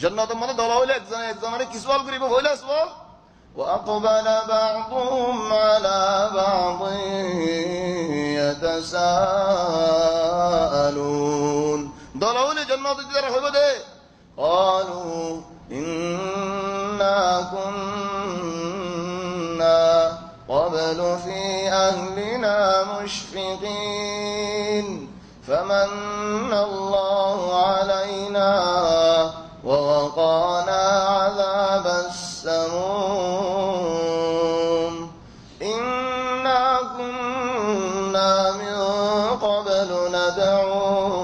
জান্নাতের মধ্যে দল হইলে একজন একজনের কি সওয়াল করিব হইলে সওয়াল وأقبل بعضهم على بعض يتساءلون দল হইলে জান্নাতে যারা হইব দে قالوا إنا كنا قبل في أهلنا مشفقين فمن الله علينا ووقانا عذاب السموم إنا كنا من قبل ندعوه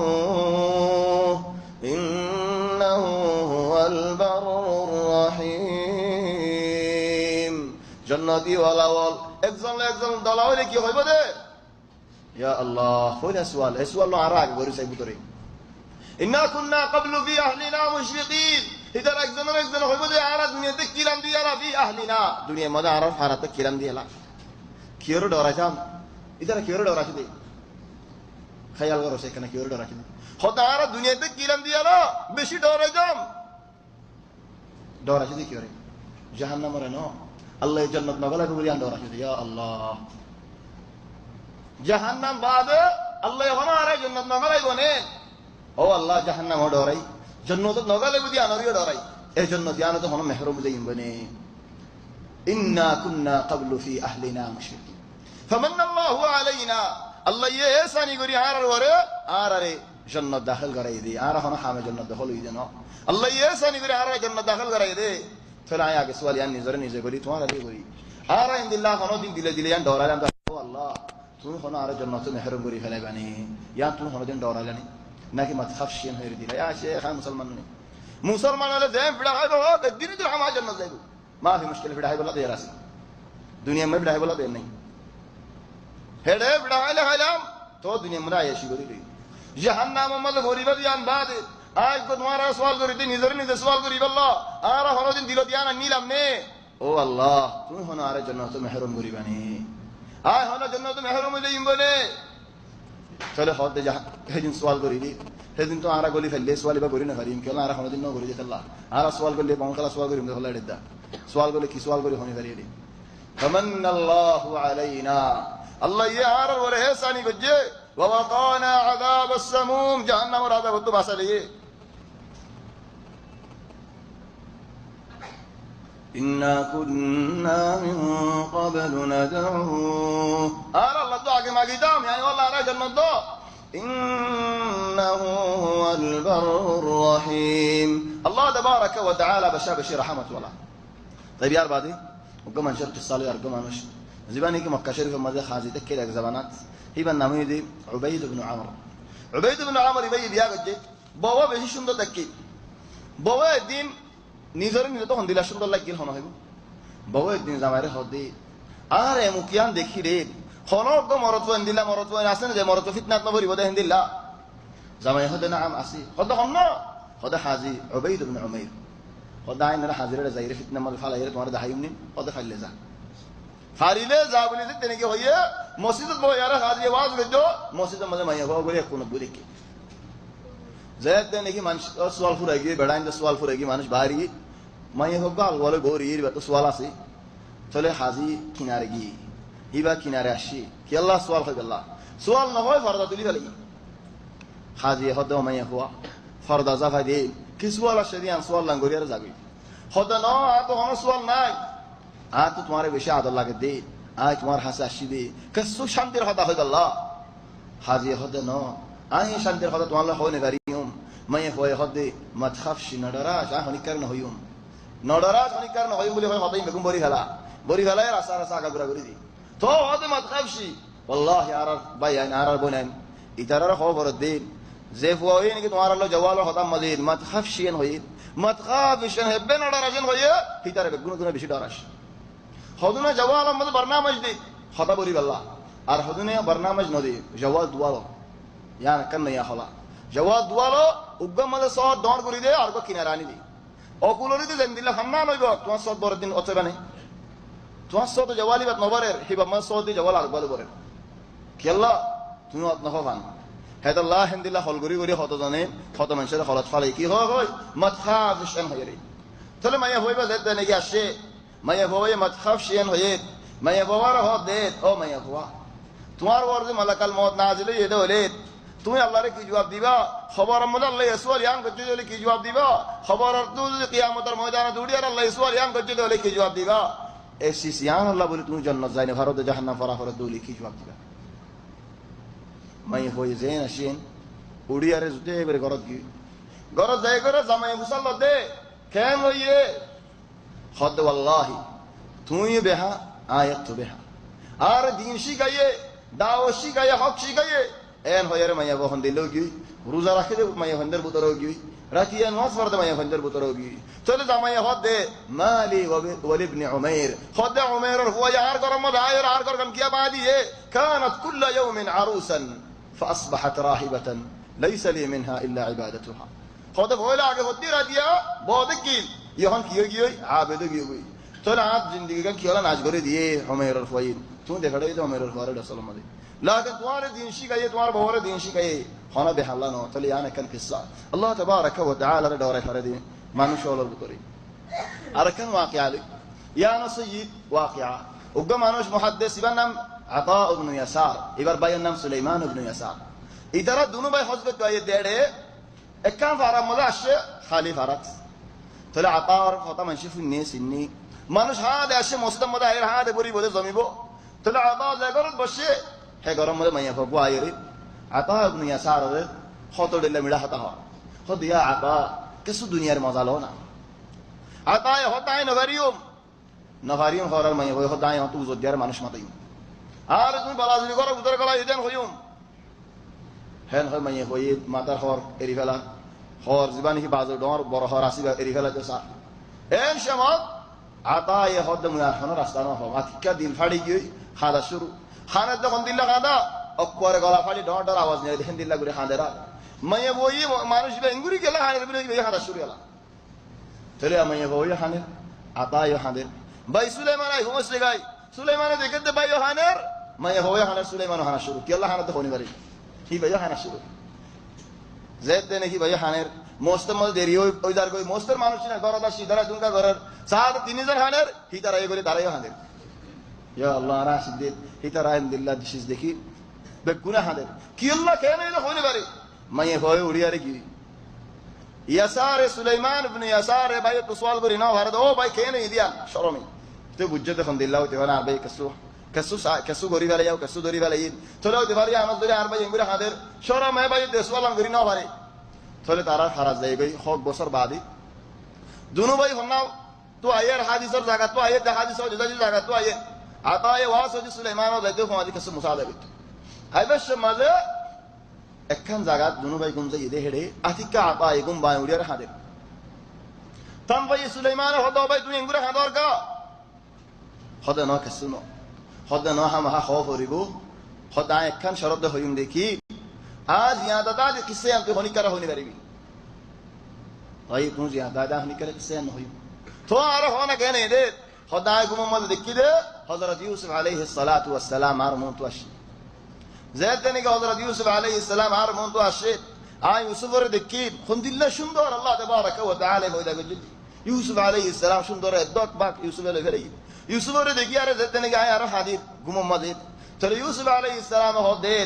إنه هو البر الرحيم جنتي ولا وال একজন দলা হইলে কি হইব দে ইয়া আল্লাহ হইলা সুয়াল আরাগ গরি সাইব তোরে ইন্না কুননা ক্বাবলু ফি আহলিনা মুশফিকিন ইদার একজন হইব দে আরা দুনিয়াতে কিরাম দিয়ালা ফি আহলিনা দুনিয়া মধ্যে আরা ফারাতে কিরাম দিয়ালা কিয়র ডরাজাম ইদার কিয়র ডরাছি দে খেয়াল করো সেখানে কিয়র ডরাছি দে হতা আরা দুনিয়াতে কিরাম দিয়ালা বেশি ডরাজাম ডরাছি দে কিয়রে জাহান্নামরে ন আল্লাহ জান্নাত নগলা কবুলি আন ডরাছি দে ইয়া আল্লাহ জাহান্নাম বাদে আল্লাহ হনা আরে জান্নাত নগলাই বনে ও আল্লাহ জাহান্নাম ডরাই জান্নাত নগলাই বুদি আনরিও ডরাই এই জন্য ধ্যান তো হন মেহরুম যাইম বনে ইন্না কুননা ক্বাবলু ফি আহলিনা মুশফিকিন ফামান্না আল্লাহু আলাইনা আল্লাহ ইহসানি করি আরে জান্নাত দাখিল করাই দে আর হন হামে জান্নাত দাখিল হই দেন আল্লাহ ইহসানি করি আর জান্নাত দাখিল করাই দে ফেলা আগে সওয়াল ইয়ান নিজে করি তোমার আগে করি আর ইনদিল্লাহ হন দিন দিলে ইয়ান ডরালাম ও আল্লাহ তুমি হন আর জান্নাত মেহরুম করি ফেলাইবানি ইয়া তুমি হন দিন ডরালানি নাকি মত খাফশিন হয়ে দিলা ইয়া শেখ মুসলমান হলে যে বিড়া হয় হোক দিন দিন আমার জান্নাত যাইব মা ফি মুশকিল বিড়া হয় বলা দে রাসি দুনিয়া মে বিড়া হয় বলা দে নাই হেডে বিড়া হইলে হইলাম তো দুনিয়া মে আয়েশি করি লই জাহান্নাম মধ্যে গরিব দিয়ান বাদ আজ তো তোমার সওয়াল করি তুই নিজে সওয়াল করি আল্লাহ আর হন দিন দিল দিয়ান নিলাম নে ও আল্লাহ তুমি হন আর জান্নাত মেহরুম করিবানি আয় হন জান্নাত মেহরুম যাইম বলে চলে হতে যা হেদিন সওয়াল করি দি সেদিন তো আরা গলি ফেললে সওয়াল বা করি না পারিম কেন আর হন দিন ন করি দিতাল্লাহ আর সওয়াল করলে বংকালা সওয়াল করি হলা দেদা সওয়াল করলে কি সওয়াল করি হনি পারি দি ফামান্নাল্লাহু আলাইনা আল্লাহ ইয়া আর ওরে হেসানি গজে ওয়া ওয়াকানা আযাব আস-সামুম জাহান্নামের আযাব তো বাসালে إنا كنا من قبل ندعوه الله دعا كما قدام يعني والله أنا جنة إنه هو البر الرحيم الله تبارك وتعالى بشي رحمة والله طيب يا أربادي وقم أنشر قصة لي أرقم أنش زباني كي مكة شريفة ماذا خازي تكي لك زبانات هي بنامي دي عبيد بن عمرو يبي بياقج جي بوا بشي شندو تكي بوا الدين নিজরে নিজে তখন দিলা সুন্দর লাগিল হন হইব বউ একদিন জামাইরে হদি আর এমুকিয়ান দেখি রে হনক মরত দিলা মরত আছে না যে মরত ফিতনাত নবরিব দেন দিলা জামাই হদে নাম আসি হদ হন হদ হাজি উবাইদ ইবনে উমাইর হদ আইন না হাজিরে যাইরে ফিতনা মল ফালাইরে তোমার দাহাইমনি হদ ফাইলে যা ফারিলে যা বলি যে তেনে কি হইয়ে মসজিদত বই আর হাজি আওয়াজ গজো মসজিদের মধ্যে মাইয়া গো বলে কোন বুড়ি কি যেত নাকি মানুষ সওয়াল ফুরাই গিয়ে বেড়াইন সওয়াল ফুরাই গিয়ে মানুষ বাড়ি মাইয়া হোক গাল বলে গরির বা তো সোয়াল আছে চলে হাজি কিনারে গিয়ে হিবা কিনারে আসি কি আল্লাহ সোয়াল হয় আল্লাহ সোয়াল না হয় ফরদা তুলি ফেলি হাজি হদ মাইয়া হওয়া ফরদা জাফাই দে কি সোয়াল আসে দিয়ান সোয়াল লাঙ্গরিয়ার যাবি হদ ন আ তো হন সোয়াল নাই আ তো তোমার বেশি আদর লাগে দে আ তোমার হাসে আসি দে কসু শান্তির হদা হয় আল্লাহ হাজি হদ ন আই শান্তির হদা তোমার হয় না গারিয়ম মাইয়া হয় হদ মত খাফশি নডরা যা হনিকার না হইম নডরাজ হনিকার না হই বলে হয় হদাই বেগুম বরি ফেলা রাসা আগা গুড়া করি দি তো হদে মত খাফশি والله আর ভাই আর বনাই ইতারার খবর দিন যে ফুয়াই নাকি তোমার আল্লাহ জওয়াল হতাম মজিদ মত খাফশিন হই মত খাফশিন হেবে নডরাজন হই ইতারে বেগুন বেশি ডরাস হদুনা জওয়াল মত বরনামজ দি হতা বরি আল্লাহ আর হদুনে বরনামজ নদি জওয়াল দুয়ালো ইয়া কান্না ইয়া হলা জওয়াল দুয়ালো উগম মত সব দর করি দে আর কো কিনারা আনি দি অকুলরিতে যেন দিলে হান্না নইব তোমার সদ বড় দিন অচে বানে তোমার সদ জওয়ালি বাত নবরের হিবা মা সদ জওয়াল আর বলে বরে কেল্লা তুমি অত নহবান হেদ আল্লাহ হিন্দিল্লাহ হল গরি গরি হত জানে হত মানুষের হলত ফালে কি হয় মাতখাফ শিয়ান হয়ে রে তাহলে মাইয়া হইবা যেতে নাকি আসে মাইয়া হয়ে মাতখাফ শিয়ান হয়ে মাইয়া বাবার হত দে ও মাইয়া হওয়া তোমার ওর যে মালাকাল মত না আসলে এটা হলে তুমি আল্লাহরে কি জবাব দিবা খবর মধ্যে আল্লাহ ইসওয়াল ইয়াম করতে হলে কি জবাব দিবা খবর যদি কিয়ামতের ময়দানে দৌড়ি আর আল্লাহ ইসওয়াল ইয়াম করতে হলে কি জবাব দিবা এসি সিয়ান আল্লাহ বলে তুমি জান্নাত যাইনে ভারতে জাহান্নাম ফরাফরে দৌলি কি জবাব দিবা মাই হই জেন আসেন উড়িয়ারে জুতে এবারে গরত কি গরত যাই করে জামাই মুসাল্লা দে কেন হইয়ে খদ ওয়াল্লাহি তুই বেহা আয়াত বেহা আর দিন শিখাইয়ে দাও শিখাইয়ে হক শিখাইয়ে এন হয়ে মাইয়া বহন দিল গি রোজা রাখে মাইয়া হন্দের বুতর গি রাখিয়া নামাজ পড়তে মাইয়া হন্দের বুতর গি চলে জামাইয়া হদ দে মালি ওয়াল ইবনে উমাইর খদ উমাইর হুয়া আর গরম দায়ের আর গরম কিয়া বাদিয়ে كانت كل يوم عروسا فاصبحت راهبه ليس لي منها الا عبادتها খদ হইলা আগে হদি রাদিয়া বদকিল ইহন কি গই আবেদ গই চলে আজ জিন্দেগি কা কি হলা নাচ করে দিয়ে উমাইর ফুয়াইন তুমি দেখাড়ে তো উমাইর ফুয়ারে রাসূলুল্লাহ মাদি لكن توار دين شي جاي توار بور دين شي جاي هنا بحلا نو تلي انا كان قصه الله تبارك وتعالى دور فردي ما نشول البطري اركن واقع لي يا سيد واقعه وقام انوش محدث بنم عطاء بن يسار يبر باي نام سليمان بن يسار اداره دونو باي حضرت باي ديره كان فار مداش خالي فارت طلع عطاء فطا من شوف الناس اني মানুষ হাতে আসে মসজিদের মধ্যে আয়ের হাতে পরি বলে জমিবো তাহলে আতা জায়গার বসে হে গরম মধ্যে মাইয়া ফকু আয়েরে আতা ইবনে ইয়াসার রে হতড়িলে মিড়া হতা হয় হদিয়া আতা কিছু দুনিয়ার মজা লো না আতা হতায় নভারিয়ম হরার মাইয়া হই হতায় হতু জদিয়ার মানুষ মাতাই আর তুমি বালাজুরি করো উদর গলা ইদেন হইম হেন হয় মাইয়া হই মাতার হর এরি ফেলা হর জীবানি কি বাজু ডর বড় হর আসিবা এরি ফেলা তো সা এন শামত আতা এ হদ মুয়া হন রাস্তা না হয় আতিকা দিল ফাড়ি গই খাদা শুরু খানাত যখন দিল্লা খাদা অকরে গলা ফাড়ি ডর ডর আওয়াজ নেই দেখেন দিল্লা করে খাদেরা মাইয়া বই মানুষ বেঙ্গুরি গেলা হানের বিলে খাদা শুরু গেলা তাহলে মাইয়া বই হানের আতা এ হানের ভাই সুলাইমান আই হোমসে গাই সুলাইমান দেখতে ভাই হানের মাইয়া বই হানের সুলাইমান হানা শুরু কি আল্লাহ হানাতে হনি পারে কি ভাই হানা শুরু যেতে নাকি ভাই হানের মোস্তের মধ্যে দেরি ওই দার কই মোস্তের মানুষ না গরদা সিদারা দুঙ্কা গরর সাদ 3000 হানের হিতারা এ করে দাঁড়াইও হানের ইয়া আল্লাহ রাশিদ হিতারা আলহামদুলিল্লাহ দিস দেখি বেগুনা হানের কি আল্লাহ কেন এটা হইনি পারে মাইয়া ভয় উড়িয়ারে কি ইয়াসার সুলাইমান ইবনে ইয়াসার ভাই তো সওয়াল করি না ভারত ও ভাই কেন ইদিয়া শরমি তো বুঝতে দেখুন দিল্লাহ হতে না ভাই কাসু গরি ভাই যাও কাসু দরি ভাই চলো হতে পারি আমার দরি আর ভাই এঙ্গুরা হাদের শরম ভাই তো সওয়াল করি না পারে তাহলে তারা খারাজ যাই ভাই হক বছর বাদে দুনো ভাই হনাও তো আয়ের হাদিসের জায়গা তো আয়ের হাদিসের জায়গা তো আয়ের আতায়ে ওয়াসদি সুলাইমান ও দাইতে ফমাদি কাছে মুসাদা বিত হাইবাস মাঝে একখান জায়গা দুনো ভাই গুম যাই হেড়ে আতিকা আতায়ে গুম বাই উড়িয়ার হাদের তাম ভাই সুলাইমান হদ ভাই তুমি এঙ্গুরা হাদর কা হদ না কাসুনো হদ না হামা খৌফ হরিবো হদা একখান শরত হইম দেখি আজ ইয়াদাদা যে কিসে আনতে হনিকার হনি পারিবি ভাই তুমি ইয়াদাদা হনিকার কিসে আন হইম তো আর হনা কেন দে খোদায় গুম মধ্যে দেখি দে হযরত ইউসুফ আলাইহিস সালাতু ওয়াস সালাম আর মন তো আসে যেতেনি কি হযরত ইউসুফ আলাইহিস সালাম আর মন তো আসে আই ইউসুফের দেখি খুনদিল্লাহ সুন্দর আল্লাহ তাবারাকা ওয়া তাআলা হইদা গজি ইউসুফ আলাইহিস সালাম সুন্দর দক বাক ইউসুফ এর ফেরে ইউসুফের দেখি আর যেতেনি কি আই আর হাদির গুম মধ্যে চলে ইউসুফ আলাইহিস সালাম হদে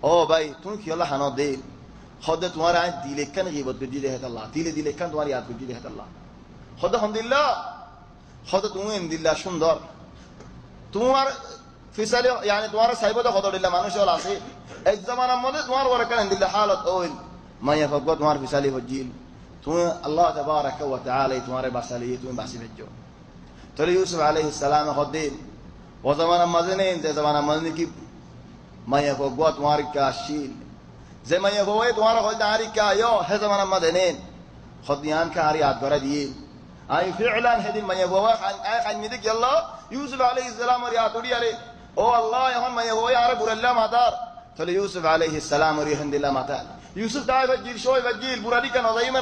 ও ভাই তুমি কি আল্লাহ হানো দে হদে তোমার আই দিলে কেন গিবত গজি দে হে আল্লাহ দিলে কেন তোমার ইয়াদ গজি দে হে আল্লাহ হদে আলহামদুলিল্লাহ হদ তুমি ইনদিল্লাহ সুন্দর তোমার ফিসালে يعني তোমার সাইবতে হদদিল্লাহ মানুষ হল আছে এক জামানার মধ্যে তোমার ওরকান ইনদিল্লাহ হালত ওই মাইয়া ফকব তোমার ফিসালি হজিল তুমি আল্লাহ তাবারাক ওয়া তাআলা তোমার বাসালি তুমি বাসি ভেজো তাহলে ইউসুফ আলাইহিস সালাম হদিন ও জামানার মধ্যে নেই যে জামানার মধ্যে কি মাইয়া ফকব তোমার কাশিল যে মাইয়া ফকব তোমার হল দাঁড়ি কায়ো হে জামানার মধ্যে নেই হদিয়ান কা আর ইয়াদ করে দিয়ে اي فعلا هدين ما يبوا عن ميدك يلا يوسف عليه السلام يا توري عليه او الله يهون ما يبوا يا رب الله ما دار فليوسف عليه السلام يهند الله ما تعال يوسف داي بجيل شوي بجيل برادي كان دايما